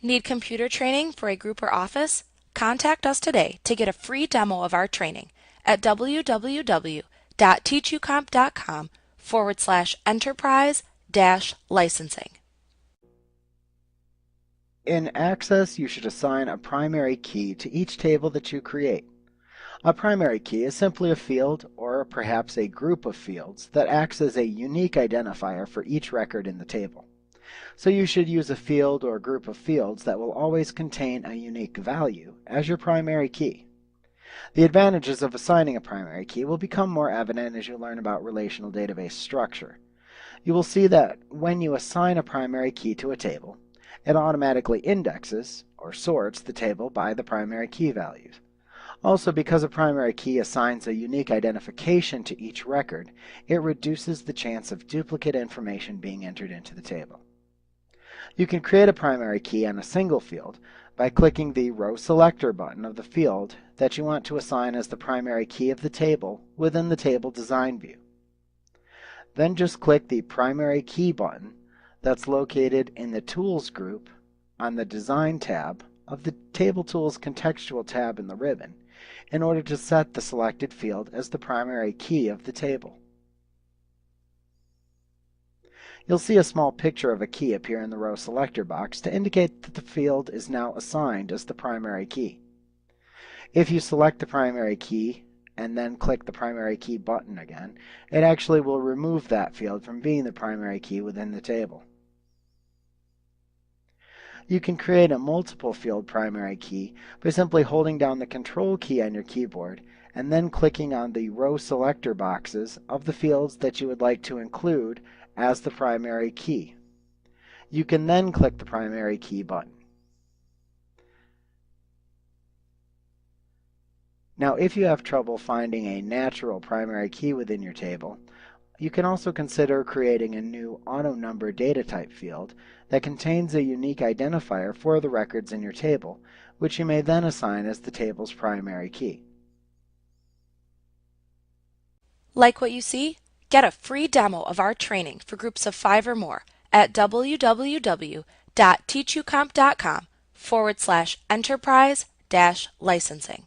Need computer training for a group or office? Contact us today to get a free demo of our training at www.teachucomp.com/enterprise-licensing. In Access, you should assign a primary key to each table that you create. A primary key is simply a field, or perhaps a group of fields, that acts as a unique identifier for each record in the table. So you should use a field or group of fields that will always contain a unique value as your primary key. The advantages of assigning a primary key will become more evident as you learn about relational database structure. You will see that when you assign a primary key to a table, it automatically indexes, or sorts, the table by the primary key values. Also, because a primary key assigns a unique identification to each record, it reduces the chance of duplicate information being entered into the table. You can create a primary key on a single field by clicking the Row Selector button of the field that you want to assign as the primary key of the table within the Table Design view. Then just click the Primary Key button that's located in the Tools group on the Design tab of the Table Tools Contextual tab in the ribbon in order to set the selected field as the primary key of the table. You'll see a small picture of a key appear in the Row Selector box to indicate that the field is now assigned as the primary key. If you select the primary key and then click the Primary Key button again, it actually will remove that field from being the primary key within the table. You can create a multiple field primary key by simply holding down the Control key on your keyboard and then clicking on the Row Selector boxes of the fields that you would like to include as the primary key. You can then click the Primary Key button. Now, if you have trouble finding a natural primary key within your table, you can also consider creating a new auto-number data type field that contains a unique identifier for the records in your table, which you may then assign as the table's primary key. Like what you see? Get a free demo of our training for groups of 5 or more at www.teachucomp.com/enterprise-licensing.